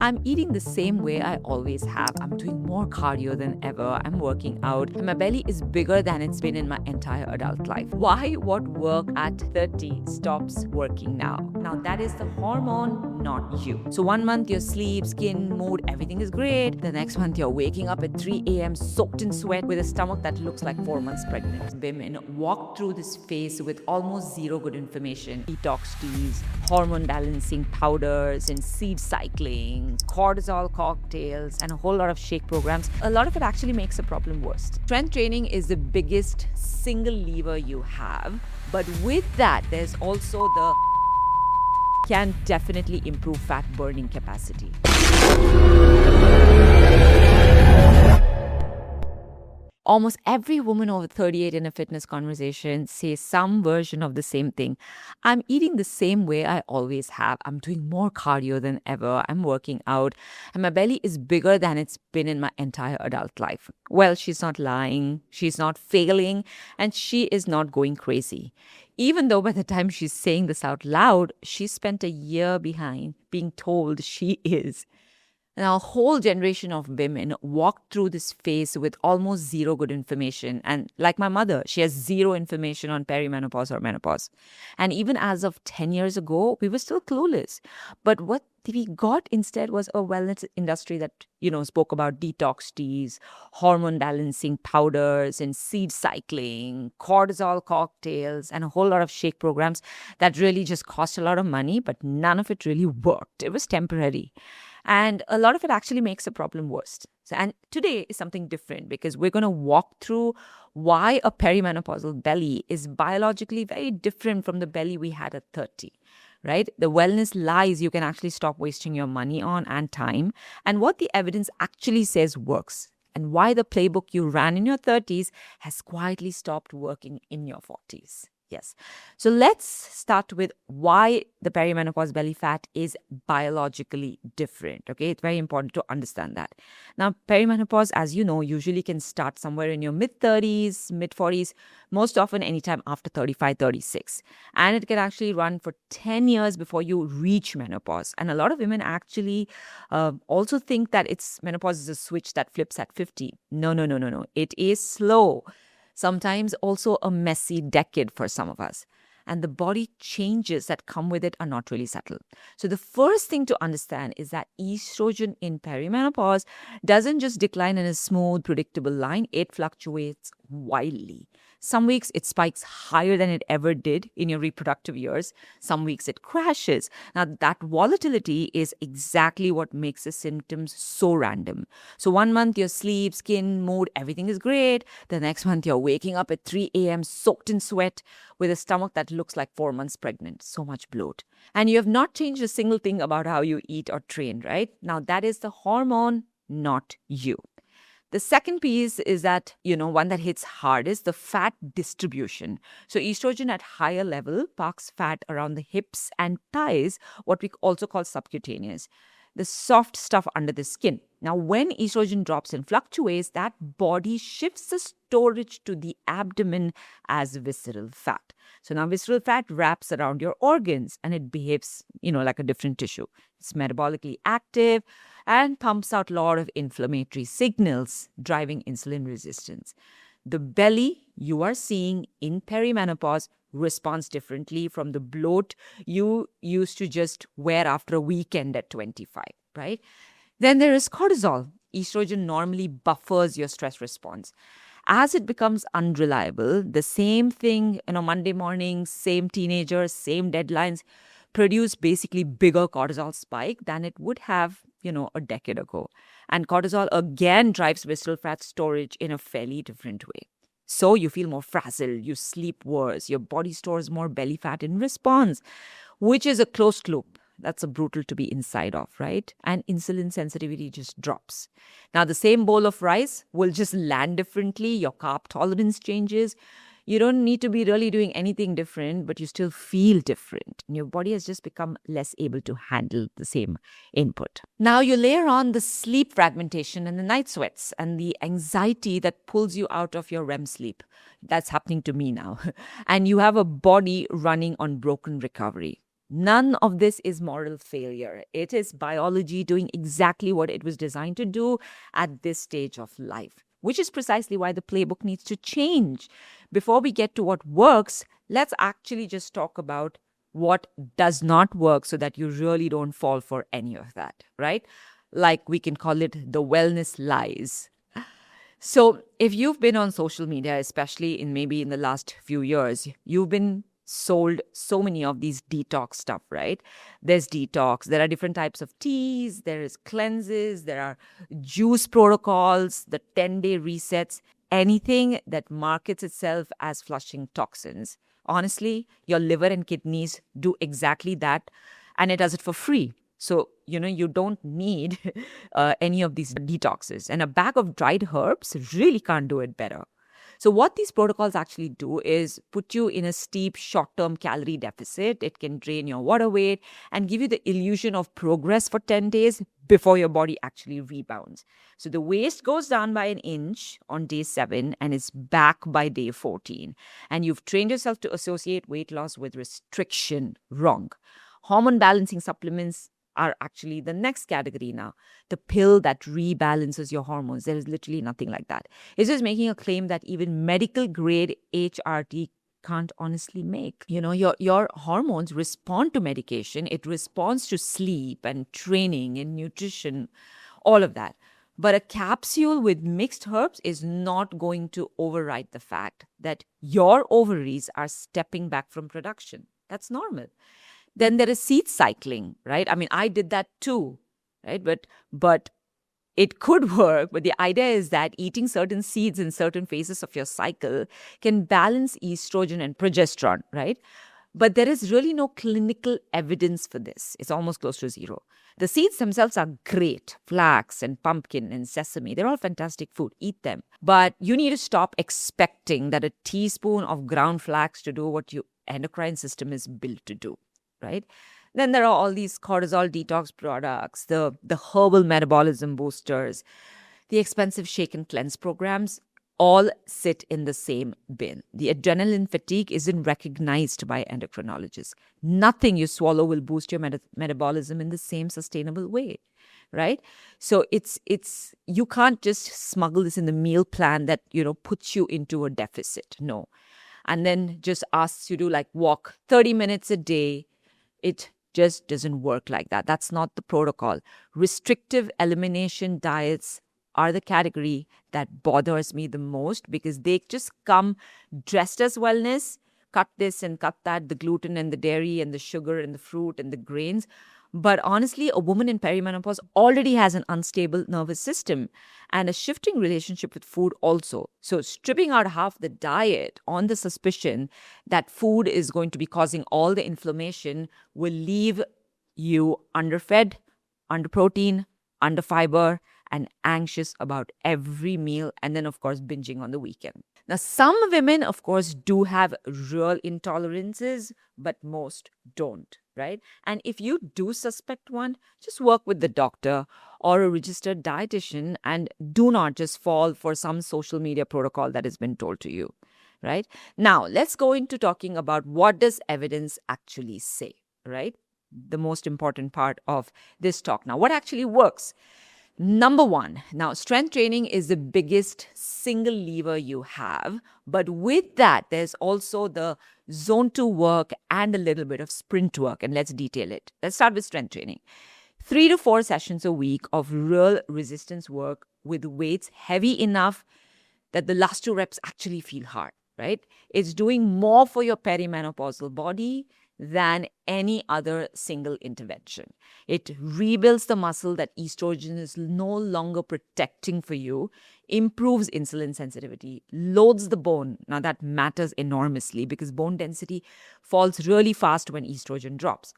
I'm eating the same way I always have. I'm doing more cardio than ever. I'm working out. And my belly is bigger than it's been in my entire adult life. Why what worked at 30 stops working now? Now, that is the hormone, not you. So, 1 month your sleep, skin, mood, everything is great. The next month you're waking up at 3 a.m. soaked in sweat with a stomach that looks like 4 months pregnant. Women walk through this phase with almost zero good information. Detox teas, hormone balancing powders, and seed cycling, cortisol cocktails, and a whole lot of shake programs. A lot of it actually makes the problem worse. Strength training is the biggest single lever you have, but with that, there's also the can definitely improve fat burning capacity. Almost every woman over 38 in a fitness conversation says some version of the same thing. I'm eating the same way I always have. I'm doing more cardio than ever. I'm working out. And my belly is bigger than it's been in my entire adult life. Well, she's not lying. She's not failing. And she is not going crazy. Even though by the time she's saying this out loud, she spent a year behind being told she is. Now, a whole generation of women walked through this phase with almost zero good information. And like my mother, she has zero information on perimenopause or menopause. And even as of 10 years ago, we were still clueless. But what we got instead was a wellness industry that, spoke about detox teas, hormone balancing powders, and seed cycling, cortisol cocktails, and a whole lot of shake programs that really just cost a lot of money, but none of it really worked. It was temporary. And a lot of it actually makes the problem worse. And today is something different because we're going to walk through why a perimenopausal belly is biologically very different from the belly we had at 30, right? The wellness lies you can actually stop wasting your money on and time, and what the evidence actually says works, and why the playbook you ran in your 30s has quietly stopped working in your 40s. Yes. So let's start with why the perimenopause belly fat is biologically different. Okay. It's very important to understand that. Now, perimenopause, as you know, usually can start somewhere in your mid 30s, mid 40s, most often anytime after 35, 36. And it can actually run for 10 years before you reach menopause. And a lot of women actually also think that menopause is a switch that flips at 50. No. It is slow. Sometimes also a messy decade for some of us. And the body changes that come with it are not really subtle. So the first thing to understand is that estrogen in perimenopause doesn't just decline in a smooth, predictable line. It fluctuates wildly. Some weeks it spikes higher than it ever did in your reproductive years. Some weeks it crashes. Now that volatility is exactly what makes the symptoms so random. So 1 month your sleep, skin, mood, everything is great. The next month you're waking up at 3 a.m. soaked in sweat with a stomach that looks like 4 months pregnant. So much bloat. And you have not changed a single thing about how you eat or train, right? Now that is the hormone, not you. The second piece is that, one that hits hard is the fat distribution. So estrogen at higher level parks fat around the hips and thighs, what we also call subcutaneous, the soft stuff under the skin. Now, when estrogen drops and fluctuates, that body shifts the storage to the abdomen as visceral fat. So now visceral fat wraps around your organs and it behaves, like a different tissue. It's metabolically active and pumps out a lot of inflammatory signals, driving insulin resistance. The belly you are seeing in perimenopause responds differently from the bloat you used to just wear after a weekend at 25, right? Then there is cortisol. Estrogen normally buffers your stress response. As it becomes unreliable, the same thing, Monday morning, same teenagers, same deadlines, produce basically bigger cortisol spike than it would have, a decade ago. And cortisol again drives visceral fat storage in a fairly different way. So you feel more frazzled, you sleep worse, your body stores more belly fat in response, which is a closed loop. That's a brutal to be inside of, right? And insulin sensitivity just drops. Now, the same bowl of rice will just land differently. Your carb tolerance changes. You don't need to be really doing anything different, but you still feel different. And your body has just become less able to handle the same input. Now you layer on the sleep fragmentation and the night sweats and the anxiety that pulls you out of your REM sleep. That's happening to me now. And you have a body running on broken recovery. None of this is moral failure. It is biology doing exactly what it was designed to do at this stage of life, which is precisely why the playbook needs to change. Before we get to what works, let's actually just talk about what does not work so that you really don't fall for any of that, right? Like we can call it the wellness lies. So, if you've been on social media, especially in maybe in the last few years, you've been sold so many of these detox stuff, right? There's detox, there are different types of teas, there is cleanses, there are juice protocols, the 10-day resets, anything that markets itself as flushing toxins. Honestly, your liver and kidneys do exactly that, and it does it for free. So, you don't need any of these detoxes. And a bag of dried herbs really can't do it better. So, what these protocols actually do is put you in a steep short term calorie deficit. It can drain your water weight and give you the illusion of progress for 10 days before your body actually rebounds. So, the waist goes down by an inch on day 7 and is back by day 14. And you've trained yourself to associate weight loss with restriction. Wrong. Hormone balancing supplements are actually the next category now. The pill that rebalances your hormones. There is literally nothing like that. It's just making a claim that even medical grade HRT can't honestly make. Your hormones respond to medication, it responds to sleep and training and nutrition, all of that. But a capsule with mixed herbs is not going to override the fact that your ovaries are stepping back from production. That's normal. Then there is seed cycling, right? I mean, I did that too, right? But it could work. But the idea is that eating certain seeds in certain phases of your cycle can balance estrogen and progesterone, right? But there is really no clinical evidence for this. It's almost close to zero. The seeds themselves are great. Flax and pumpkin and sesame, they're all fantastic food. Eat them. But you need to stop expecting that a teaspoon of ground flax to do what your endocrine system is built to do, right? Then there are all these cortisol detox products, the herbal metabolism boosters, the expensive shake and cleanse programs, all sit in the same bin. The adrenaline fatigue isn't recognized by endocrinologists. Nothing you swallow will boost your metabolism in the same sustainable way, right? So it's you can't just smuggle this in the meal plan that puts you into a deficit. No. And then just asks you to walk 30 minutes a day. It just doesn't work like that. That's not the protocol. Restrictive elimination diets are the category that bothers me the most because they just come dressed as wellness, cut this and cut that, the gluten and the dairy and the sugar and the fruit and the grains. But honestly, a woman in perimenopause already has an unstable nervous system and a shifting relationship with food also. So stripping out half the diet on the suspicion that food is going to be causing all the inflammation will leave you underfed, underprotein, underfiber, and anxious about every meal, and then, of course, binging on the weekend. Now, some women, of course, do have real intolerances, but most don't, right? And if you do suspect one, just work with the doctor or a registered dietitian and do not just fall for some social media protocol that has been told to you, right? Now, let's go into talking about what does evidence actually say, right? The most important part of this talk. Now, what actually works? Number one, now strength training is the biggest single lever you have. But with that, there's also the zone 2 work and a little bit of sprint work. And let's detail it. Let's start with strength training. 3 to 4 sessions a week of real resistance work with weights heavy enough that the last 2 reps actually feel hard, right? It's doing more for your perimenopausal body than any other single intervention. It rebuilds the muscle that estrogen is no longer protecting for you, improves insulin sensitivity, loads the bone. Now that matters enormously because bone density falls really fast when estrogen drops.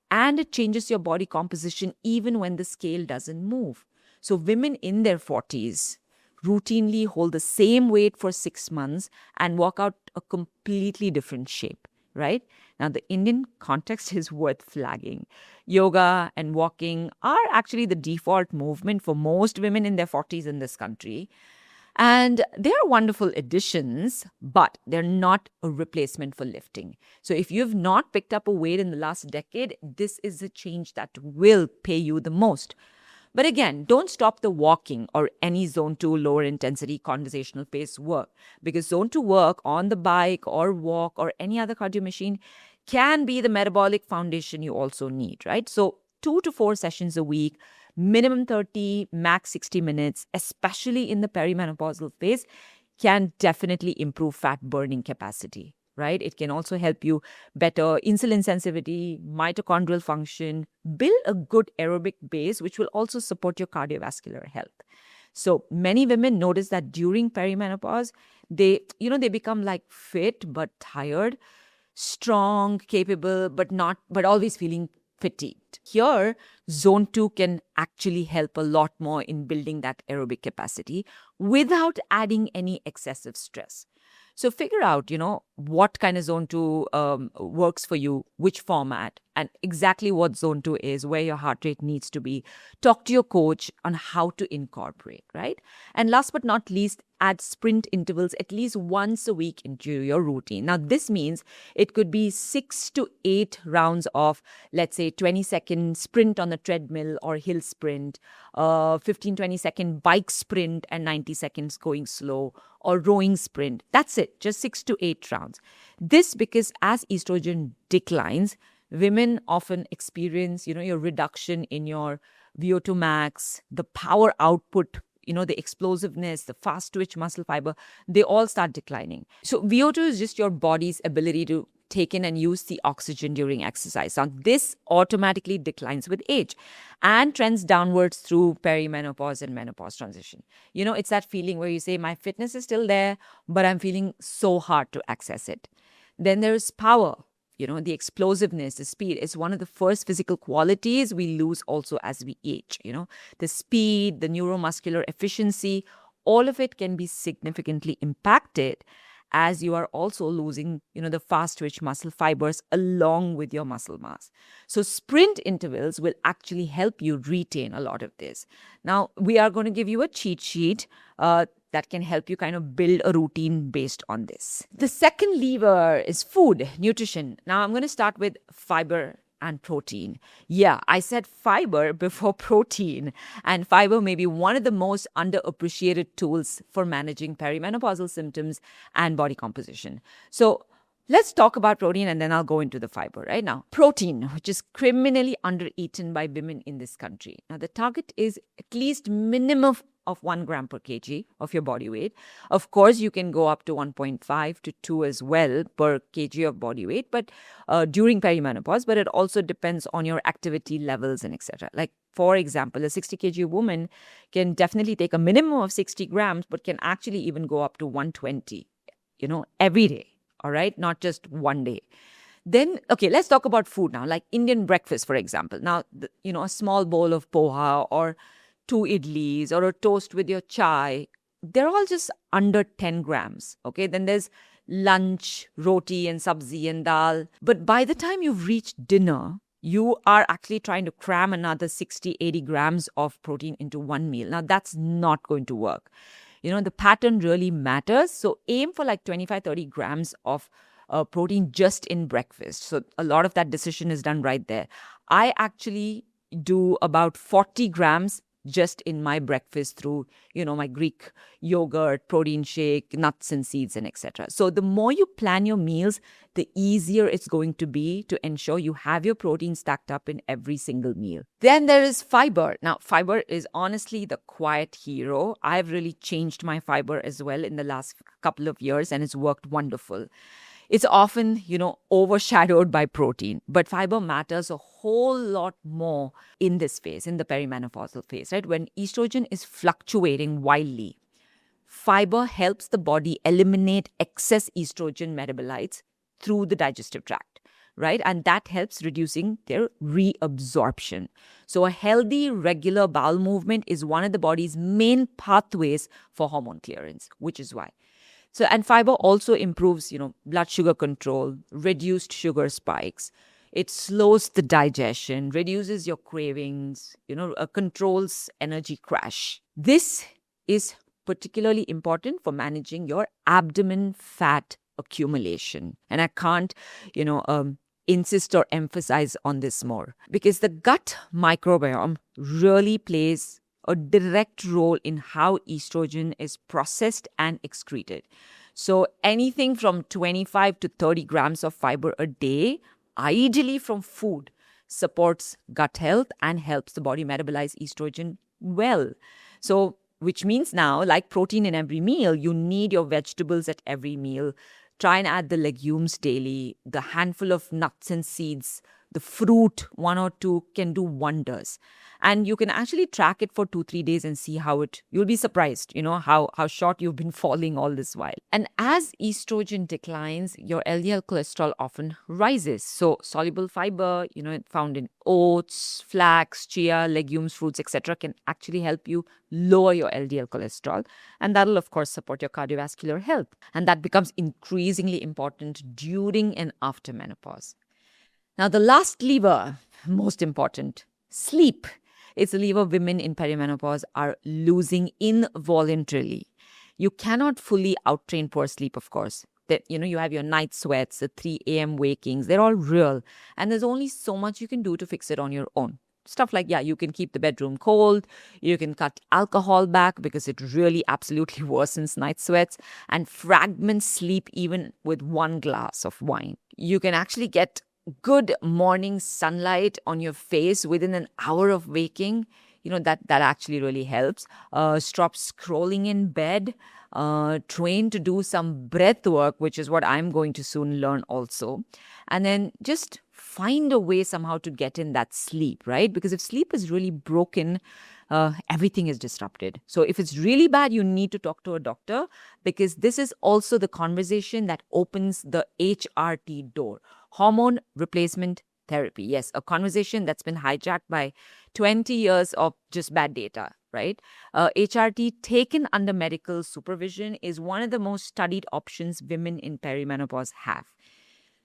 And it changes your body composition even when the scale doesn't move. So women in their 40s routinely hold the same weight for 6 months and walk out a completely different shape, right? Now, the Indian context is worth flagging. Yoga and walking are actually the default movement for most women in their 40s in this country. And they are wonderful additions, but they're not a replacement for lifting. So if you've not picked up a weight in the last decade, this is a change that will pay you the most. But again, don't stop the walking or any zone 2 lower intensity conversational pace work, because zone 2 work on the bike or walk or any other cardio machine can be the metabolic foundation you also need, right? So 2 to 4 sessions a week, minimum 30, max 60 minutes, especially in the perimenopausal phase, can definitely improve fat burning capacity, right? It can also help you better insulin sensitivity, mitochondrial function, build a good aerobic base, which will also support your cardiovascular health. So many women notice that during perimenopause, they become like fit but tired, strong, capable, but always feeling fatigued. Here, zone 2 can actually help a lot more in building that aerobic capacity without adding any excessive stress. So figure out, what kind of zone 2 works for you, which format, and exactly what zone 2 is, where your heart rate needs to be. Talk to your coach on how to incorporate, right? And last but not least, add sprint intervals at least once a week into your routine. Now, this means it could be 6 to 8 rounds of, let's say, 20-second sprint on the treadmill or hill sprint, 15-20-second bike sprint and 90 seconds going slow, or rowing sprint. That's it, just 6 to 8 rounds. This because as estrogen declines, women often experience, your reduction in your VO2 max, the power output, the explosiveness, the fast twitch muscle fiber, they all start declining. So VO2 is just your body's ability to take in and use the oxygen during exercise. Now, this automatically declines with age and trends downwards through perimenopause and menopause transition. It's that feeling where you say, my fitness is still there, but I'm feeling so hard to access it. Then there's power. The explosiveness, the speed is one of the first physical qualities we lose also as we age. The speed, the neuromuscular efficiency, all of it can be significantly impacted as you are also losing, the fast twitch muscle fibers along with your muscle mass. So sprint intervals will actually help you retain a lot of this. Now, we are going to give you a cheat sheet that can help you kind of build a routine based on this. The second lever is food, nutrition. Now, I'm going to start with fiber and protein. Yeah, I said fiber before protein. And fiber may be one of the most underappreciated tools for managing perimenopausal symptoms and body composition. So let's talk about protein and then I'll go into the fiber right now. Protein, which is criminally undereaten by women in this country. Now, the target is at least minimum of 1 gram per kg of your body weight. Of course, you can go up to 1.5 to 2 as well per kg of body weight, but during perimenopause, but it also depends on your activity levels and etc. Like, for example, a 60 kg woman can definitely take a minimum of 60 grams, but can actually even go up to 120, every day. All right, not just one day. Then, okay, let's talk about food now, like Indian breakfast, for example. Now, a small bowl of poha or 2 idlis or a toast with your chai, they're all just under 10 grams. Okay, then there's lunch, roti and sabzi and dal. But by the time you've reached dinner, you are actually trying to cram another 60, 80 grams of protein into one meal. Now, that's not going to work. The pattern really matters. So aim for like 25, 30 grams of protein just in breakfast. So a lot of that decision is done right there. I actually do about 40 grams just in my breakfast through, my Greek yogurt, protein shake, nuts and seeds and etc. So the more you plan your meals, the easier it's going to be to ensure you have your protein stacked up in every single meal. Then there is fiber. Now, fiber is honestly the quiet hero. I've really changed my fiber as well in the last couple of years and it's worked wonderful. It's often, overshadowed by protein, but fiber matters a whole lot more in this phase, in the perimenopausal phase, right? When estrogen is fluctuating wildly, fiber helps the body eliminate excess estrogen metabolites through the digestive tract, right? And that helps reducing their reabsorption. So a healthy, regular bowel movement is one of the body's main pathways for hormone clearance, which is why. So, and fiber also improves, blood sugar control, reduced sugar spikes. It slows the digestion, reduces your cravings, controls energy crash. This is particularly important for managing your abdomen fat accumulation. And I can't, you know, insist or emphasize on this more because the gut microbiome really plays a direct role in how estrogen is processed and excreted. So anything from 25 to 30 grams of fiber a day, ideally from food, supports gut health and helps the body metabolize estrogen well. So, which means now, like protein in every meal, you need your vegetables at every meal. Try and add the legumes daily, the handful of nuts and seeds, the fruit, one or two can do wonders. And you can actually track it for 2, 3 days and see you'll be surprised, how short you've been falling all this while. And as estrogen declines, your LDL cholesterol often rises. So soluble fiber, found in oats, flax, chia, legumes, fruits, etc., can actually help you lower your LDL cholesterol. And that'll, of course, support your cardiovascular health. And that becomes increasingly important during and after menopause. Now, the last lever, most important, sleep. It's a lever women in perimenopause are losing involuntarily. You cannot fully outtrain poor sleep, of course. That you have your night sweats, the 3 a.m. wakings, they're all real. And there's only so much you can do to fix it on your own. Stuff like, you can keep the bedroom cold, you can cut alcohol back because it really absolutely worsens night sweats, and fragment sleep even with 1 glass of wine. You can actually get good morning sunlight on your face within an hour of waking. That actually really helps. Stop scrolling in bed. Train to do some breath work, which is what I'm going to soon learn also. And then just find a way somehow to get in that sleep, right? Because if sleep is really broken, everything is disrupted. So if it's really bad, you need to talk to a doctor, because this is also the conversation that opens the HRT door. Hormone replacement therapy. Yes, a conversation that's been hijacked by 20 years of just bad data, right? HRT taken under medical supervision is one of the most studied options women in perimenopause have.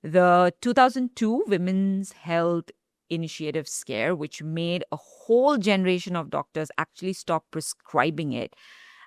The 2002 Women's Health Initiative scare, which made a whole generation of doctors actually stop prescribing it.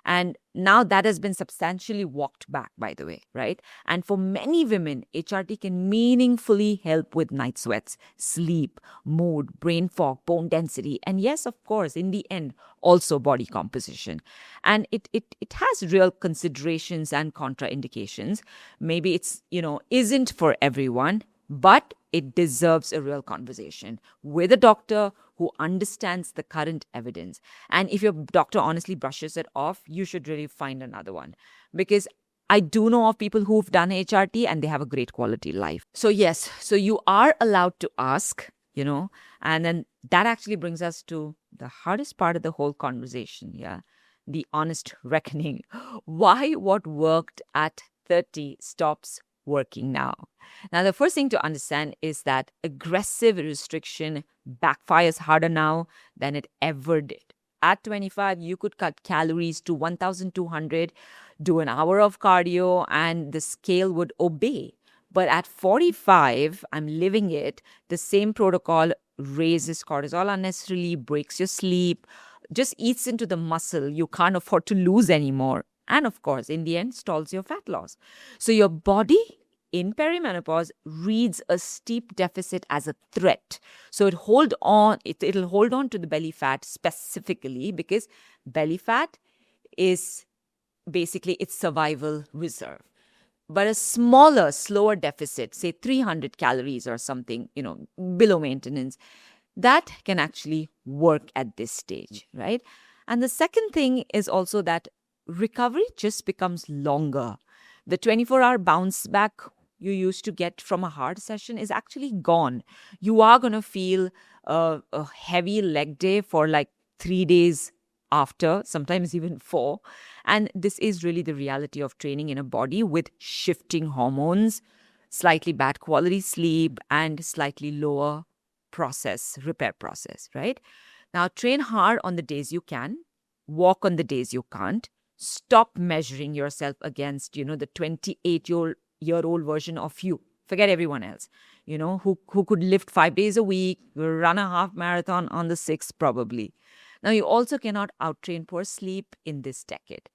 And now that has been substantially walked back, by the way, right? And for many women, HRT can meaningfully help with night sweats, sleep, mood, brain fog, bone density, and yes, of course, in the end, also body composition. And it has real considerations and contraindications. Maybe it's, isn't for everyone, but it deserves a real conversation with a doctor who understands the current evidence. And if your doctor honestly brushes it off, you should really find another one. Because I do know of people who've done HRT and they have a great quality life. So yes, so you are allowed to ask, and then that actually brings us to the hardest part of the whole conversation, the honest reckoning. Why what worked at 30 stops working now? Now, the first thing to understand is that aggressive restriction backfires harder now than it ever did. At 25, you could cut calories to 1,200, do an hour of cardio, and the scale would obey. But at 45, I'm living it. The same protocol raises cortisol unnecessarily, breaks your sleep, just eats into the muscle you can't afford to lose anymore. And of course, in the end, stalls your fat loss. So your body in perimenopause reads a steep deficit as a threat. So it'll hold on to the belly fat specifically, because belly fat is basically its survival reserve. But a smaller, slower deficit, say 300 calories or something, below maintenance, that can actually work at this stage, right? And the second thing is also that recovery just becomes longer. The 24-hour bounce back you used to get from a hard session is actually gone. You are going to feel a heavy leg day for like 3 days after, sometimes even 4. And this is really the reality of training in a body with shifting hormones, slightly bad quality sleep, and slightly lower repair process, right? Now, train hard on the days you can, walk on the days you can't. Stop measuring yourself against, the 28-year-old version of you. Forget everyone else, who could lift 5 days a week, run a half marathon on the 6th probably. Now, you also cannot outtrain poor sleep in this decade.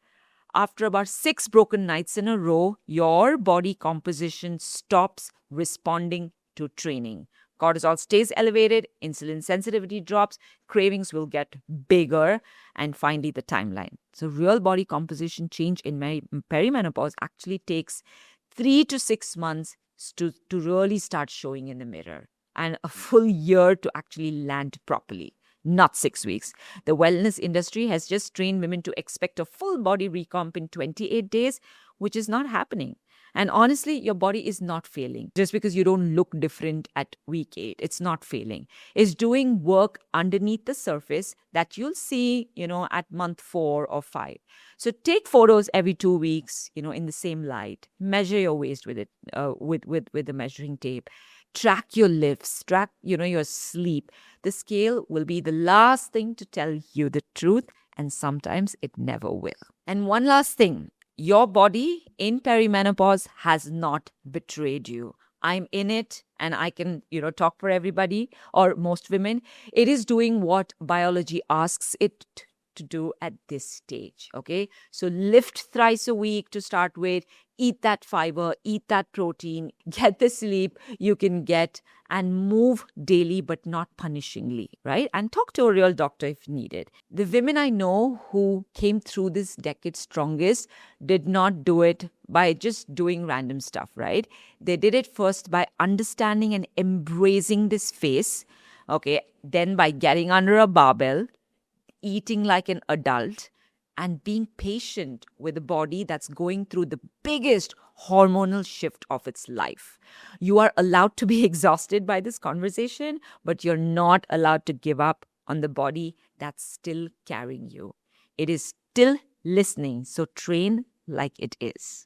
After about 6 broken nights in a row, your body composition stops responding to training. Cortisol stays elevated, insulin sensitivity drops, cravings will get bigger, and finally the timeline. So, real body composition change in perimenopause actually takes 3 to 6 months to really start showing in the mirror, and a full year to actually land properly, not 6 weeks. The wellness industry has just trained women to expect a full body recomp in 28 days, which is not happening. And honestly, your body is not failing. Just because you don't look different at week 8, it's not failing. It's doing work underneath the surface that you'll see, at month 4 or 5. So take photos every 2 weeks, in the same light. Measure your waist with it, with the measuring tape. Track your lifts, track, your sleep. The scale will be the last thing to tell you the truth, and sometimes it never will. And one last thing, your body in perimenopause has not betrayed you. I'm in it and I can, talk for everybody or most women. It is doing what biology asks it to do at this stage. Okay. So lift thrice a week to start with, eat that fiber, eat that protein, get the sleep you can get, and move daily but not punishingly, right? And talk to a real doctor if needed. The women I know who came through this decade strongest did not do it by just doing random stuff, right? They did it first by understanding and embracing this phase, okay? Then by getting under a barbell, eating like an adult, and being patient with a body that's going through the biggest hormonal shift of its life. You are allowed to be exhausted by this conversation, but you're not allowed to give up on the body that's still carrying you. It is still listening, so train like it is.